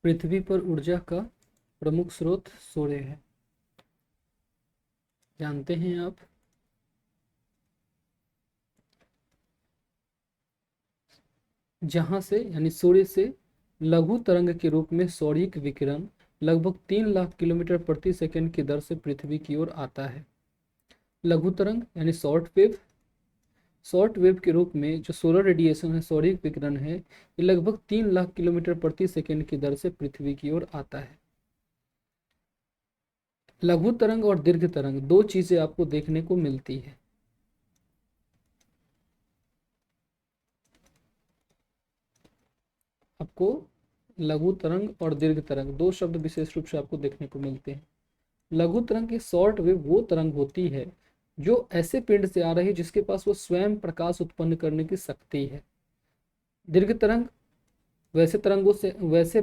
पृथ्वी पर ऊर्जा का प्रमुख स्रोत सूर्य है, जानते हैं आप। जहां से यानी सूर्य से लघु तरंग के रूप में सौरिक विकिरण लगभग 3 लाख किलोमीटर प्रति सेकंड की दर से पृथ्वी की ओर आता है। लघु तरंग यानी शॉर्ट वेव के रूप में जो सोलर रेडिएशन है, सौरिक विकिरण है, ये लगभग 3 लाख किलोमीटर प्रति सेकंड की दर से पृथ्वी की ओर आता है। लघु तरंग और दीर्घ तरंग दो चीजें आपको देखने को मिलती है। आपको लघु तरंग और दीर्घ तरंग दो शब्द विशेष रूप से आपको देखने को मिलते हैं। लघु तरंग की शॉर्ट वेव वो तरंग होती है जो ऐसे पिंड से आ रही है जिसके पास वो स्वयं प्रकाश उत्पन्न करने की शक्ति है। दीर्घ तरंग वैसे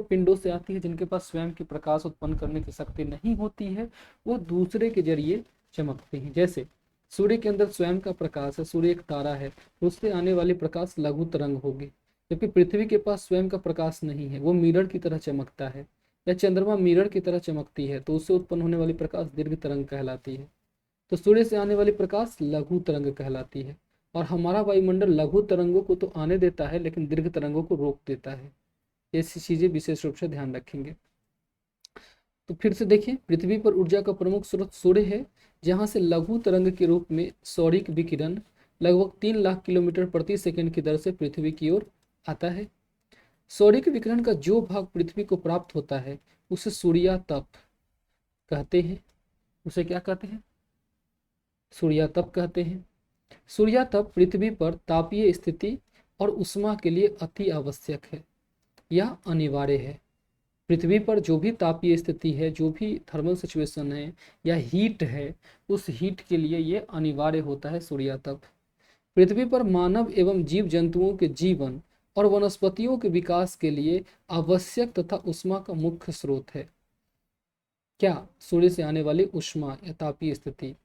पिंडों से आती है जिनके पास स्वयं की प्रकाश उत्पन्न करने की शक्ति नहीं होती है, वो दूसरे के जरिए चमकती हैं। जैसे सूर्य के अंदर स्वयं का प्रकाश है, सूर्य एक तारा है, तो उससे आने वाली प्रकाश लघु तरंग होगी। जबकि पृथ्वी के पास स्वयं का प्रकाश नहीं है, वो मिरर की तरह चमकता है, या चंद्रमा मिरर की तरह चमकती है, तो उससे उत्पन्न होने वाली प्रकाश दीर्घ तरंग कहलाती है। तो सूर्य से आने वाली प्रकाश लघु तरंग कहलाती है। और हमारा वायुमंडल लघु तरंगों को तो आने देता है लेकिन दीर्घ तरंगों को रोक देता है। ऐसी चीजें विशेष रूप से ध्यान रखेंगे। तो फिर से देखिए, पृथ्वी पर ऊर्जा का प्रमुख स्रोत सूर्य है, जहां से लघु तरंग के रूप में सौरिक विकिरण लगभग 3 लाख किलोमीटर प्रति सेकंड की दर से पृथ्वी की ओर आता है। सौरिक विकिरण का जो भाग पृथ्वी को प्राप्त होता है उसे सूर्यातप कहते हैं। उसे क्या कहते हैं? सूर्यातप कहते हैं। सूर्यातप पृथ्वी पर तापीय स्थिति और उष्मा के लिए अति आवश्यक है, यह अनिवार्य है। पृथ्वी पर जो भी तापीय स्थिति है, जो भी थर्मल सिचुएशन है या हीट है, उस हीट के लिए ये अनिवार्य होता है सूर्यातप। पृथ्वी पर मानव एवं जीव जंतुओं के जीवन और वनस्पतियों के विकास के लिए आवश्यक तथा उष्मा का मुख्य स्रोत है। क्या? सूर्य से आने वाली उष्मा या तापीय स्थिति।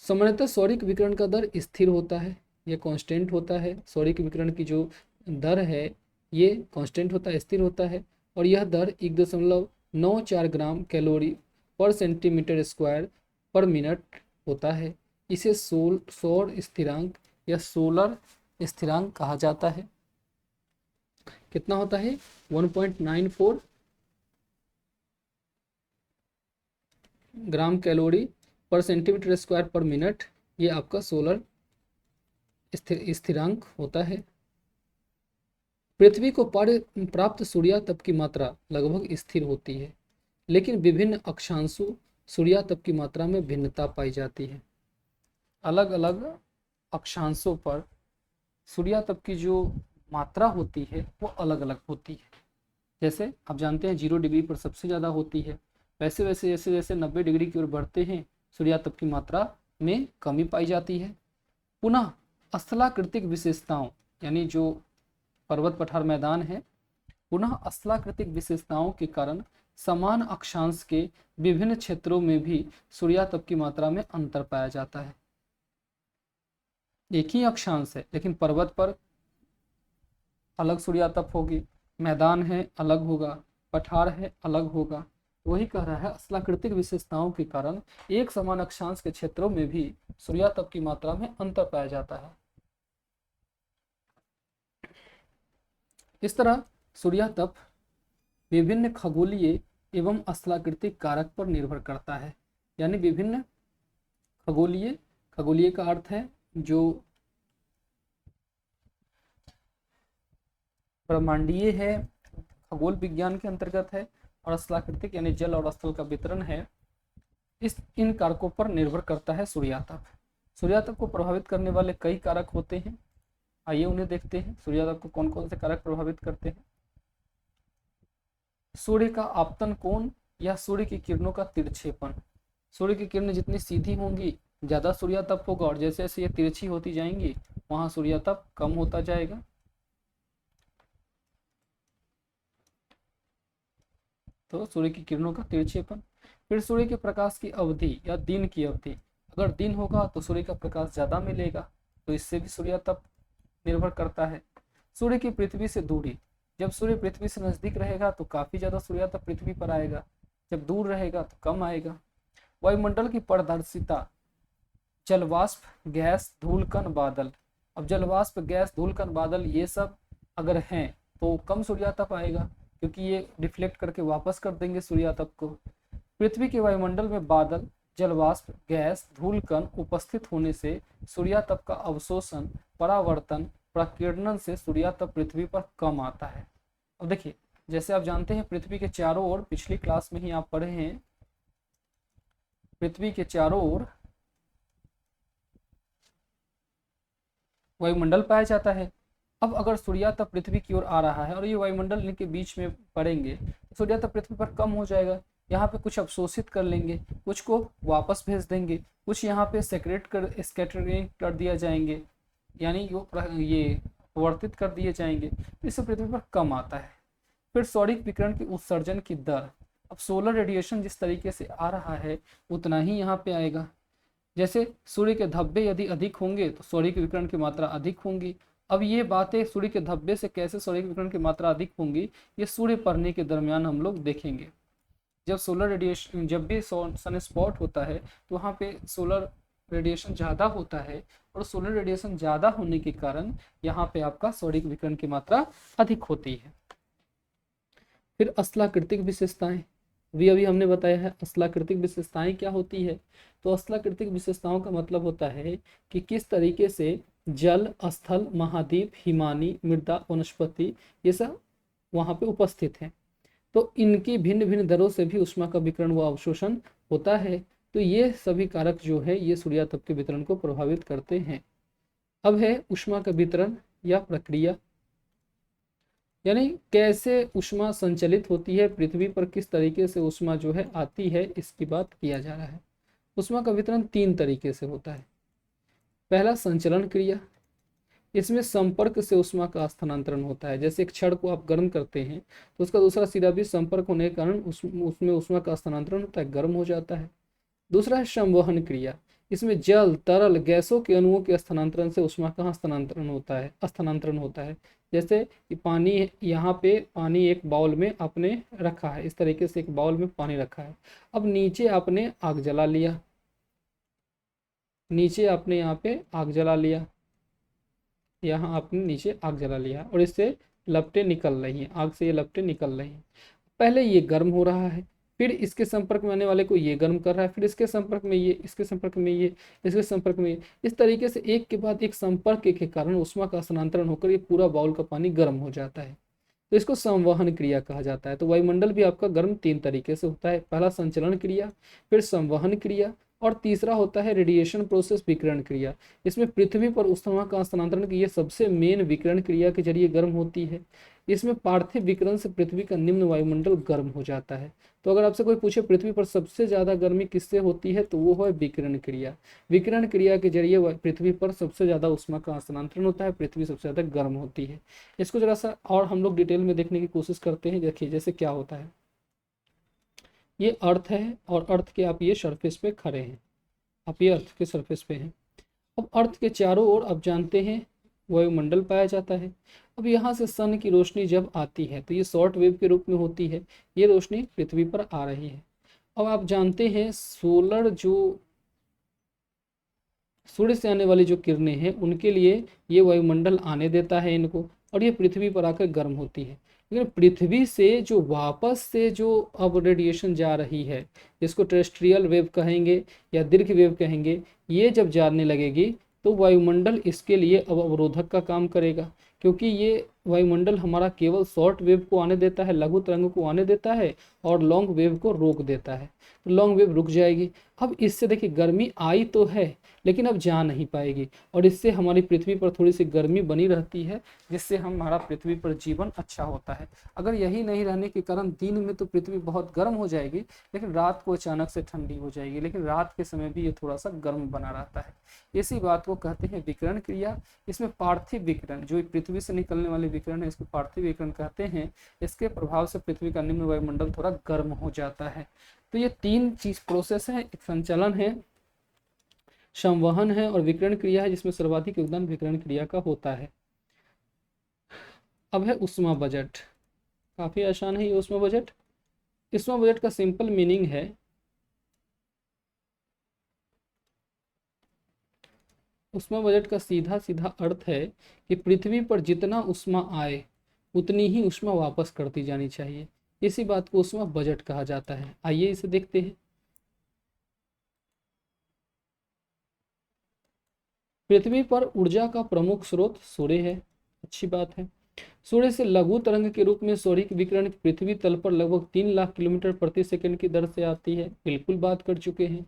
सामान्यतः सौरिक विकिरण का दर स्थिर होता है, यह कांस्टेंट होता है। सौरिक विकिरण की जो दर है ये कांस्टेंट होता है, स्थिर होता है, और यह दर 1.94 ग्राम कैलोरी पर सेंटीमीटर स्क्वायर पर मिनट होता है। इसे सौर स्थिरांक या सोलर स्थिरांक कहा जाता है। कितना होता है? 1.94 ग्राम कैलोरी पर सेंटीमीटर स्क्वायर पर मिनट, ये आपका सोलर स्थिरांक होता है। पृथ्वी को प्राप्त सूर्यातप की मात्रा लगभग स्थिर होती है, लेकिन विभिन्न अक्षांशों सूर्यातप की मात्रा में भिन्नता पाई जाती है। अलग अलग अक्षांशों पर सूर्यातप की जो मात्रा होती है वो अलग अलग होती है। जैसे आप जानते हैं 0 डिग्री पर सबसे ज़्यादा होती है, वैसे वैसे जैसे जैसे 90 डिग्री की ओर बढ़ते हैं सूर्यातप की मात्रा में कमी पाई जाती है। पुनः स्थलाकृतिक विशेषताओं यानी जो पर्वत पठार मैदान है, पुनः स्थलाकृतिक विशेषताओं के कारण समान अक्षांश के विभिन्न क्षेत्रों में भी सूर्यातप की मात्रा में अंतर पाया जाता है। एक ही अक्षांश है लेकिन पर्वत पर अलग सूर्यातप होगी, मैदान है अलग होगा, पठार है अलग होगा। वही कह रहा है स्थलाकृतिक विशेषताओं के कारण एक समान अक्षांश के क्षेत्रों में भी सूर्यातप की मात्रा में अंतर पाया जाता है। इस तरह सूर्यातप विभिन्न खगोलीय एवं स्थलाकृतिक कारक पर निर्भर करता है। यानी विभिन्न खगोलीय का अर्थ है जो ब्रह्मांडीय है, खगोल विज्ञान के अंतर्गत है, और स्थलाकृतिक यानी जल और स्थल का वितरण है। इन कारकों पर निर्भर करता है सूर्यातप। सूर्यातप को प्रभावित करने वाले कई कारक होते हैं, आइए उन्हें देखते हैं। सूर्यातप को कौन कौन से कारक प्रभावित करते हैं? सूर्य का आपतन कोण या सूर्य की किरणों का तिरछेपन। सूर्य की किरणें जितनी सीधी होंगी ज्यादा सूर्यातप होगा, और जैसे जैसे ये तिरछी होती जाएंगी वहां सूर्यातप कम होता जाएगा। तो सूर्य की किरणों का तिरछेपन। फिर सूर्य के प्रकाश की अवधि या दिन की अवधि। अगर दिन होगा तो सूर्य का प्रकाश ज्यादा मिलेगा, तो इससे भी सूर्यातप निर्भर करता है। सूर्य की पृथ्वी से दूरी। जब सूर्य पृथ्वी से नजदीक रहेगा तो काफी ज्यादा सूर्यातप पृथ्वी पर आएगा, जब दूर रहेगा तो कम आएगा। वायुमंडल की पारदर्शिता, जलवाष्प, गैस, धूलकण, बादल। अब जलवाष्प, गैस, धूलकण, बादल ये सब अगर हैं तो कम सूर्यातप आएगा, क्योंकि ये रिफ्लेक्ट करके वापस कर देंगे सूर्यातप को। पृथ्वी के वायुमंडल में बादल, जलवाष्प, गैस, धूलकण उपस्थित होने से सूर्यातप का अवशोषण, परावर्तन, प्रकीर्णन से सूर्यातप पृथ्वी पर कम आता है। अब देखिए, जैसे आप जानते हैं पृथ्वी के चारों ओर, पिछली क्लास में ही आप पढ़े हैं, पृथ्वी के चारों ओर वायुमंडल पाया जाता है। अब अगर सूर्यातप पृथ्वी की ओर आ रहा है और ये वायुमंडल इनके बीच में पड़ेंगे तो सूर्यातप पृथ्वी पर कम हो जाएगा। यहाँ पे कुछ अवशोषित कर लेंगे, कुछ को वापस भेज देंगे, कुछ यहाँ पे सेक्रेट कर स्कैटरिंग कर दिया जाएंगे, यानी ये प्रवर्तित कर दिए जाएंगे, इससे पृथ्वी पर कम आता है। फिर सौरिक विकिरण के उत्सर्जन की दर, अब सोलर रेडिएशन जिस तरीके से आ रहा है उतना ही यहाँ पे आएगा। जैसे सूर्य के धब्बे यदि अधिक होंगे तो सौरिक विकिरण की मात्रा अधिक होंगी। अब ये बातें सूर्य के धब्बे से कैसे सौरिक विकिरण की मात्रा अधिक होंगी, ये सूर्य पड़ने के दरमियान हम लोग देखेंगे। जब सोलर रेडिएशन, जब भी सन स्पॉट होता है तो वहाँ पे सोलर रेडिएशन ज़्यादा होता है, और सोलर रेडिएशन ज़्यादा होने के कारण यहाँ पे आपका सौरिक विकिरण की मात्रा अधिक होती है। फिर स्थलाकृतिक विशेषताएं, अभी हमने बताया है स्थलाकृतिक विशेषताएं क्या होती है। तो स्थलाकृतिक विशेषताओं का मतलब होता है कि किस तरीके से जल, स्थल, महाद्वीप, हिमानी, मृदा, वनस्पति ये सब वहाँ पे उपस्थित हैं, तो इनकी भिन्न भिन्न दरों से भी ऊष्मा का विकिरण व अवशोषण होता है। तो ये सभी कारक जो है ये सूर्यातप के वितरण को प्रभावित करते हैं। अब है ऊष्मा का वितरण या प्रक्रिया, यानी कैसे ऊष्मा संचलित होती है पृथ्वी पर, किस तरीके से ऊष्मा जो है आती है, इसकी बात किया जा रहा है। ऊष्मा का वितरण 3 तरीके से होता है। पहला संचलन क्रिया, इसमें संपर्क से ऊष्मा का स्थानांतरण होता है। जैसे एक छड़ को आप गर्म करते हैं तो उसका दूसरा सिरा भी संपर्क होने के कारण उसमें ऊष्मा का स्थानांतरण होता है, गर्म हो जाता है। दूसरा है संवहन क्रिया, इसमें जल, तरल, गैसों के अणुओं के स्थानांतरण से ऊष्मा का स्थानांतरण होता है। जैसे कि पानी, यहाँ पे पानी एक बाउल में आपने रखा है, इस तरीके से एक बाउल में पानी रखा है। अब नीचे आपने आग जला लिया, नीचे आपने यहाँ पे आग जला लिया, यहाँ आपने नीचे आग जला लिया और इससे लपटें निकल रही हैं, आग से ये लपटें निकल रही हैं। पहले ये गर्म हो रहा है, फिर इसके संपर्क में आने वाले को ये गर्म कर रहा है, फिर इसके संपर्क में ये, इसके संपर्क में ये, इसके संपर्क में ये, इस तरीके से एक के बाद एक संपर्क के कारण ऊष्मा का स्थानांतरण होकर ये पूरा बाउल का पानी गर्म हो जाता है। तो इसको संवहन क्रिया कहा जाता है। तो वायुमंडल भी आपका गर्म 3 तरीके से होता है, पहला संचलन क्रिया, फिर संवहन क्रिया, और तीसरा होता है रेडिएशन प्रोसेस, विकिरण क्रिया। इसमें पृथ्वी पर ऊष्मा का स्थानांतरण की ये सबसे मेन विकिरण क्रिया के जरिए गर्म होती है। इसमें पार्थिव विकिरण से पृथ्वी का निम्न वायुमंडल गर्म हो जाता है। तो अगर आपसे कोई पूछे पृथ्वी पर सबसे ज्यादा गर्मी किससे होती है तो वो है विकिरण क्रिया। विकिरण क्रिया के जरिए पृथ्वी पर सबसे ज्यादा ऊष्मा का स्थानांतरण होता है, पृथ्वी सबसे ज्यादा गर्म होती है। इसको जरा सा और हम लोग डिटेल में देखने की कोशिश करते हैं। देखिए जैसे क्या होता है, ये अर्थ है और अर्थ के आप ये सरफेस पे खड़े हैं, आप ये अर्थ के सरफेस पे हैं। अब अर्थ के चारों ओर आप जानते हैं वायुमंडल पाया जाता है। अब यहाँ से सन की रोशनी जब आती है तो ये शॉर्ट वेव के रूप में होती है, ये रोशनी पृथ्वी पर आ रही है। अब आप जानते हैं सोलर जो सूर्य से आने वाली जो किरणें हैं उनके लिए ये वायुमंडल आने देता है इनको, और ये पृथ्वी पर आकर गर्म होती है। लेकिन पृथ्वी से जो वापस से जो अब रेडिएशन जा रही है, जिसको टेरेस्ट्रियल वेव कहेंगे या दीर्घ वेव कहेंगे, ये जब जाने लगेगी तो वायुमंडल इसके लिए अब अवरोधक का काम करेगा, क्योंकि ये वायुमंडल हमारा केवल शॉर्ट वेव को आने देता है, लघु तरंग को आने देता है, और लॉन्ग वेव को रोक देता है। तो लॉन्ग वेव रुक जाएगी। अब इससे देखिए गर्मी आई तो है लेकिन अब जा नहीं पाएगी, और इससे हमारी पृथ्वी पर थोड़ी सी गर्मी बनी रहती है, जिससे हमारा पृथ्वी पर जीवन अच्छा होता है। अगर यही नहीं रहने के कारण दिन में तो पृथ्वी बहुत गर्म हो जाएगी, लेकिन रात को अचानक से ठंडी हो जाएगी, लेकिन रात के समय भी ये थोड़ा सा गर्म बना रहता है। इसी बात को कहते हैं विकिरण क्रिया। इसमें पार्थिव विकिरण, जो पृथ्वी से निकलने वाले विकिरण है, इसको पार्थिव विकिरण कहते हैं। इसके प्रभाव से पृथ्वी का निम्न वायुमंडल थोड़ा गर्म हो जाता है। तो ये 3 चीज प्रोसेस है, एक संचलन है, संवहन है और विकिरण क्रिया है, जिसमें सर्वाधिक योगदान विकिरण क्रिया का होता है। अब है ऊष्मा बजट। काफी आसान है ये ऊष्मा बजट। ऊष्मा बजट का सिंपल मीनिंग है ऊष्मा बजट का सीधा सीधा अर्थ है कि पृथ्वी पर जितना ऊष्मा आए उतनी ही ऊष्मा वापस करती जानी चाहिए। इसी बात को ऊष्मा बजट कहा जाता है। आइए इसे देखते हैं। पृथ्वी पर ऊर्जा का प्रमुख स्रोत सूर्य है। अच्छी बात है। सूर्य से लघु तरंग के रूप में सौरिक विकिरण पृथ्वी तल पर लगभग 3 लाख किलोमीटर प्रति सेकंड की दर से आती है। बिल्कुल बात कर चुके हैं।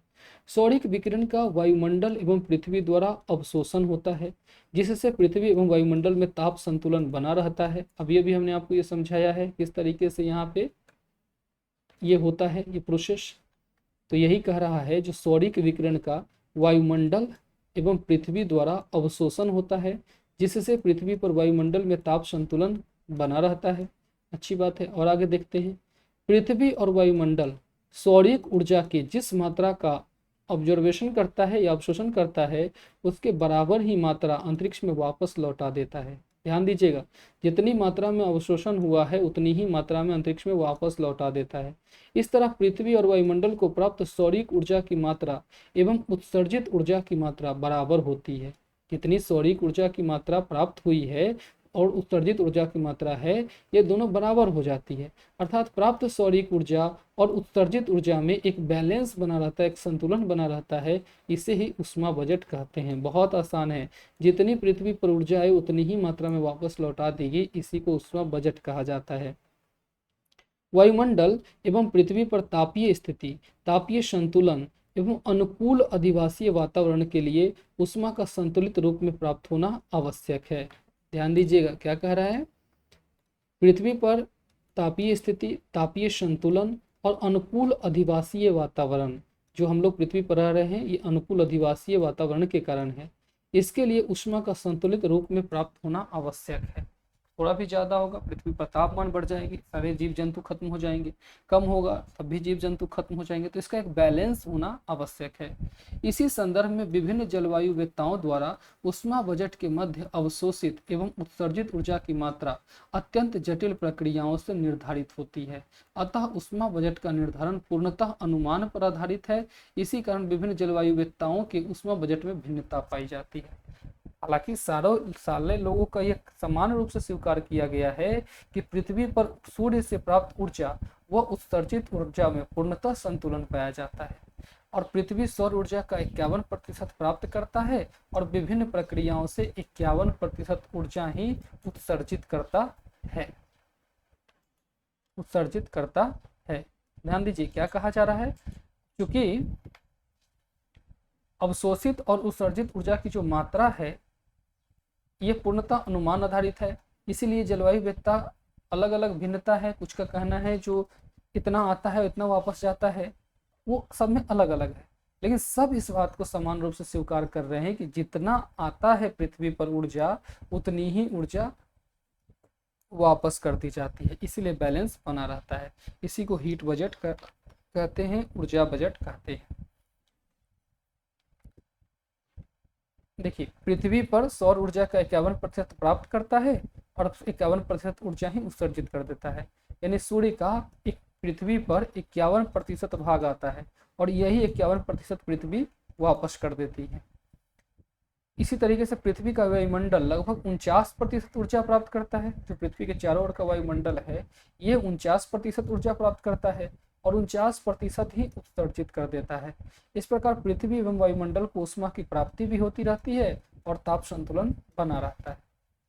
सौरिक विकिरण का वायुमंडल एवं पृथ्वी द्वारा अवशोषण होता है, जिससे पृथ्वी एवं वायुमंडल में ताप संतुलन बना रहता है। अभी अभी हमने आपको ये समझाया है किस तरीके से यहाँ पे ये होता है ये प्रोसेस। तो यही कह रहा है जो सौरिक विकिरण का वायुमंडल एवं पृथ्वी द्वारा अवशोषण होता है, जिससे पृथ्वी पर वायुमंडल में ताप संतुलन बना रहता है। अच्छी बात है। और आगे देखते हैं। पृथ्वी और वायुमंडल सौरिक ऊर्जा की जिस मात्रा का ऑब्जर्वेशन करता है या अवशोषण करता है, उसके बराबर ही मात्रा अंतरिक्ष में वापस लौटा देता है। ध्यान दीजिएगा, जितनी मात्रा में अवशोषण हुआ है उतनी ही मात्रा में अंतरिक्ष में वापस लौटा देता है। इस तरह पृथ्वी और वायुमंडल को प्राप्त सौरिक ऊर्जा की मात्रा एवं उत्सर्जित ऊर्जा की मात्रा बराबर होती है। जितनी सौरिक ऊर्जा की मात्रा प्राप्त हुई है और उत्सर्जित ऊर्जा की मात्रा है, ये दोनों बराबर हो जाती है। अर्थात प्राप्त सौरिक ऊर्जा और उत्सर्जित ऊर्जा में एक बैलेंस बना रहता है, एक संतुलन बना रहता है। इसे ही ऊष्मा बजट कहते हैं। बहुत आसान है। जितनी पृथ्वी पर ऊर्जा है उतनी ही मात्रा में वापस लौटा देगी। इसी को ऊष्मा बजट कहा जाता है। वायुमंडल एवं पृथ्वी पर तापीय स्थिति, तापीय संतुलन एवं अनुकूल अधिवासीय वातावरण के लिए ऊष्मा का संतुलित रूप में प्राप्त होना आवश्यक है। ध्यान दीजिएगा क्या कह रहा है। पृथ्वी पर तापीय स्थिति, तापीय संतुलन और अनुकूल अधिवासीय वातावरण, जो हम लोग पृथ्वी पर रह रहे हैं, ये अनुकूल अधिवासीय वातावरण के कारण है। इसके लिए ऊष्मा का संतुलित रूप में प्राप्त होना आवश्यक है। थोड़ा भी ज़्यादा होगा पृथ्वी पर तापमान बढ़ जाएगी, सारे जीव जंतु खत्म हो जाएंगे। कम होगा तब भी जीव जंतु खत्म हो जाएंगे। तो इसका एक बैलेंस होना आवश्यक है। इसी संदर्भ में विभिन्न जलवायु वेत्ताओं द्वारा ऊष्मा बजट के मध्य अवशोषित एवं उत्सर्जित ऊर्जा की मात्रा अत्यंत जटिल प्रक्रियाओं से निर्धारित होती है। अतः ऊष्मा बजट का निर्धारण पूर्णतः अनुमान पर आधारित है। इसी कारण विभिन्न जलवायु वेत्ताओं के ऊष्मा बजट में भिन्नता पाई जाती है। हालांकि सारे लोगों का यह समान रूप से स्वीकार किया गया है कि पृथ्वी पर सूर्य से प्राप्त ऊर्जा व उत्सर्जित ऊर्जा में पूर्णतः संतुलन पाया जाता है और पृथ्वी सौर ऊर्जा का 51% प्राप्त करता है और विभिन्न प्रक्रियाओं से 51% ऊर्जा ही उत्सर्जित करता है। ध्यान दीजिए क्या कहा जा रहा है। क्योंकि अवशोषित और उत्सर्जित ऊर्जा की जो मात्रा है ये पूर्णतः अनुमान आधारित है। इसीलिए जलवायु वेत्ता अलग अलग भिन्नता है। कुछ का कहना है जो इतना आता है इतना वापस जाता है, वो सब में अलग अलग है। लेकिन सब इस बात को समान रूप से स्वीकार कर रहे हैं कि जितना आता है पृथ्वी पर ऊर्जा उतनी ही ऊर्जा वापस कर दी जाती है। इसीलिए बैलेंस बना रहता है। इसी को हीट बजट कहते हैं, ऊर्जा बजट कहते हैं। देखिए पृथ्वी पर सौर ऊर्जा का 51% प्राप्त करता है और 51% ऊर्जा ही उत्सर्जित कर देता है। यानी सूर्य का एक पृथ्वी पर 51% भाग आता है और यही 51% पृथ्वी वापस कर देती है। इसी तरीके से पृथ्वी का वायुमंडल लगभग 49% ऊर्जा प्राप्त करता है। जो पृथ्वी के चारों ओर का वायुमंडल है ये 49% ऊर्जा प्राप्त करता है और 49% ही उत्सर्जित कर देता है। इस प्रकार पृथ्वी एवं वायुमंडल को ऊष्मा की प्राप्ति भी होती रहती है और ताप संतुलन बना रहता है।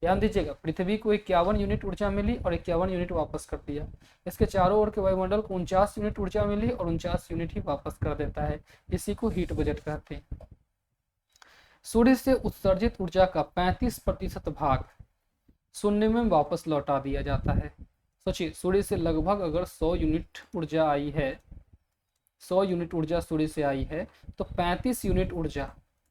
ध्यान दीजिएगा, पृथ्वी को 51 यूनिट ऊर्जा मिली और 51 यूनिट वापस कर दिया। इसके चारों ओर के वायुमंडल को 49 यूनिट ऊर्जा मिली और 49 यूनिट ही वापस कर देता है। इसी को हीट बजट कहते हैं। सूर्य से उत्सर्जित ऊर्जा का 35% भाग शून्य में वापस लौटा दिया जाता है। सोचिए सूर्य से लगभग अगर 100 यूनिट ऊर्जा आई है, 100 यूनिट ऊर्जा सूर्य से आई है तो 35 यूनिट ऊर्जा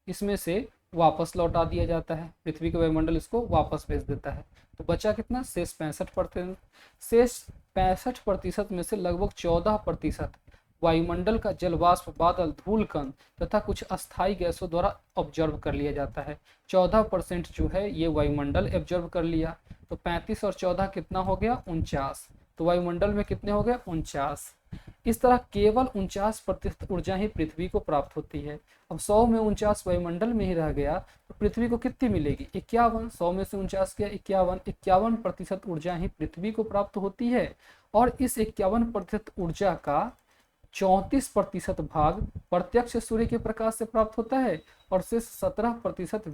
इसमें से वापस लौटा दिया जाता है। पृथ्वी का वायुमंडल इसको वापस भेज देता है। तो बचा कितना, शेष 65%। शेष 65% में से लगभग 14% वायुमंडल का जल वाष्प, बादल, धूल कण तथा कुछ अस्थायी गैसों द्वारा ऑब्जर्व कर लिया जाता है। 14% जो है ये वायुमंडल ऑब्जर्व कर लिया, तो 35 और 14 कितना हो गया, 49। तो वायुमंडल में कितने हो गए, 49। इस तरह केवल 49% ऊर्जा ही पृथ्वी को प्राप्त होती है। अब 100 में 49 वायुमंडल में ही रह गया तो पृथ्वी को कितनी मिलेगी, 51। 100 में से 49 क्या, 51। 51% ऊर्जा ही पृथ्वी को प्राप्त होती है। और इस 51% ऊर्जा का 34% भाग प्रत्यक्ष सूर्य के प्रकाश से प्राप्त होता है और शेष 17%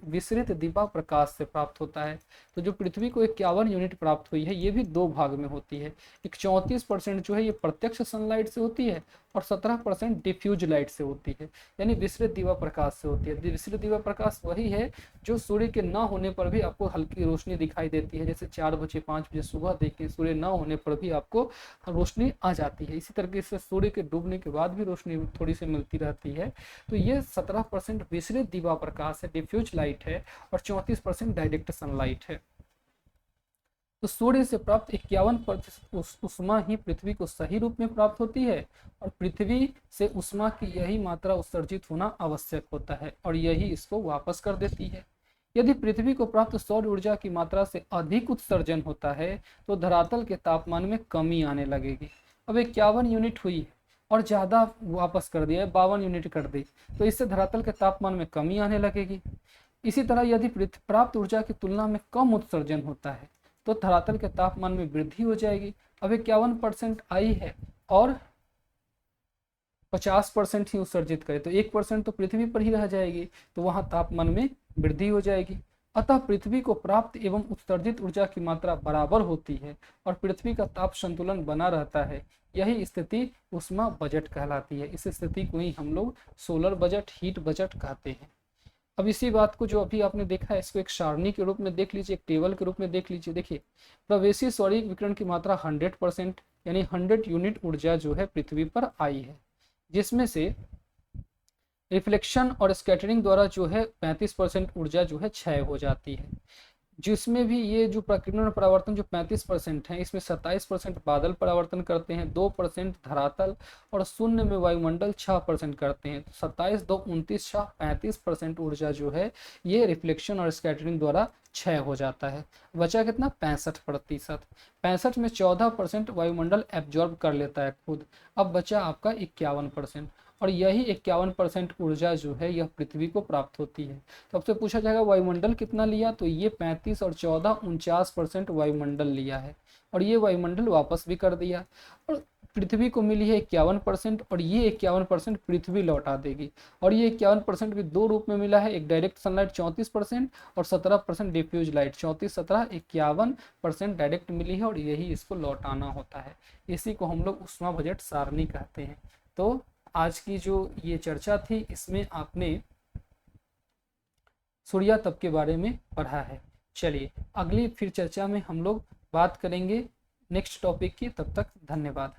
विसरित दिवा प्रकाश से प्राप्त होता है। तो जो पृथ्वी को 51 यूनिट प्राप्त हुई है ये भी दो भाग में होती है। एक 34% जो है ये प्रत्यक्ष सनलाइट से होती है और 17% डिफ्यूज लाइट से होती है, यानी विसरित दिवा प्रकाश से होती है। विसरित दिवा प्रकाश वही है जो सूर्य के ना होने पर भी आपको हल्की रोशनी दिखाई देती है, जैसे 4 बजे 5 बजे सुबह देखिए सूर्य ना होने पर भी आपको रोशनी आ जाती है। इसी तरीके से सूर्य के डूबने के बाद भी रोशनी थोड़ी सी मिलती रहती है। तो ये 17% विसरित दिवा प्रकाश है, डिफ्यूज लाइट है, और 34% डायरेक्ट सनलाइट है। तो सूर्य से प्राप्त 51% उष्मा ही पृथ्वी को सही रूप में प्राप्त होती है और पृथ्वी से उष्मा की यही मात्रा उत्सर्जित होना आवश्यक होता है और यही इसको वापस कर देती है। यदि पृथ्वी को प्राप्त सौर ऊर्जा की मात्रा से अधिक उत्सर्जन होता है तो धरातल के तापमान में कमी आने लगेगी। अब 51 यूनिट हुई और ज़्यादा वापस कर दिया है, 52 यूनिट कर दी, तो इससे धरातल के तापमान में कमी आने लगेगी। इसी तरह यदि प्राप्त ऊर्जा की तुलना में कम उत्सर्जन होता है तो धरातल के तापमान में वृद्धि हो जाएगी। अब 51% आई है और 50% ही उत्सर्जित करे तो 1% तो पृथ्वी पर ही रह जाएगी, तो वहां तापमान में वृद्धि हो जाएगी। अतः पृथ्वी को प्राप्त एवं उत्सर्जित ऊर्जा की मात्रा बराबर होती है और पृथ्वी का ताप संतुलन बना रहता है। यही स्थिति उष्मा बजट कहलाती है। इस स्थिति को ही हम लोग सोलर बजट, हीट बजट कहते हैं। अब इसी बात को जो अभी आपने देखा है इसको एक सारणी के रूप में देख लीजिए, एक टेबल के रूप में देख लीजिए। देखिए प्रवेशी सौरिक विकिरण की मात्रा 100% यानी 100 यूनिट ऊर्जा जो है पृथ्वी पर आई है, जिसमें से रिफ्लेक्शन और स्कैटरिंग द्वारा जो है 35% ऊर्जा जो है क्षय हो जाती है। जिसमें भी ये जो प्रकीर्णन और परावर्तन जो 35% है, इसमें 27% बादल परावर्तन करते हैं, 2% धरातल और शून्य में वायुमंडल 6% करते हैं। 27, 2, 29, 6, 35% ऊर्जा जो है ये रिफ्लेक्शन और स्कैटरिंग द्वारा क्षय हो जाता है। बचा कितना, 65%। 65 में 14% वायुमंडल एब्जॉर्ब कर लेता है खुद। अब बचा आपका 51% और यही 51% ऊर्जा जो है यह पृथ्वी को प्राप्त होती है। तो आपसे पूछा जाएगा वायुमंडल कितना लिया, तो ये 35 और 14 49% वायुमंडल लिया है और ये वायुमंडल वापस भी कर दिया। और पृथ्वी को मिली है 51% और ये 51% पृथ्वी लौटा देगी। और ये 51% भी दो रूप में मिला है, एक डायरेक्ट सनलाइट 34% और 17% डिफ्यूज लाइट। 34, 17, 51% डायरेक्ट मिली है और यही इसको लौटाना होता है। इसी को हम लोग उष्मा बजट सारणी कहते हैं। तो आज की जो ये चर्चा थी इसमें आपने सूर्या तप के बारे में पढ़ा है। चलिए अगली फिर चर्चा में हम लोग बात करेंगे नेक्स्ट टॉपिक की। तब तक धन्यवाद।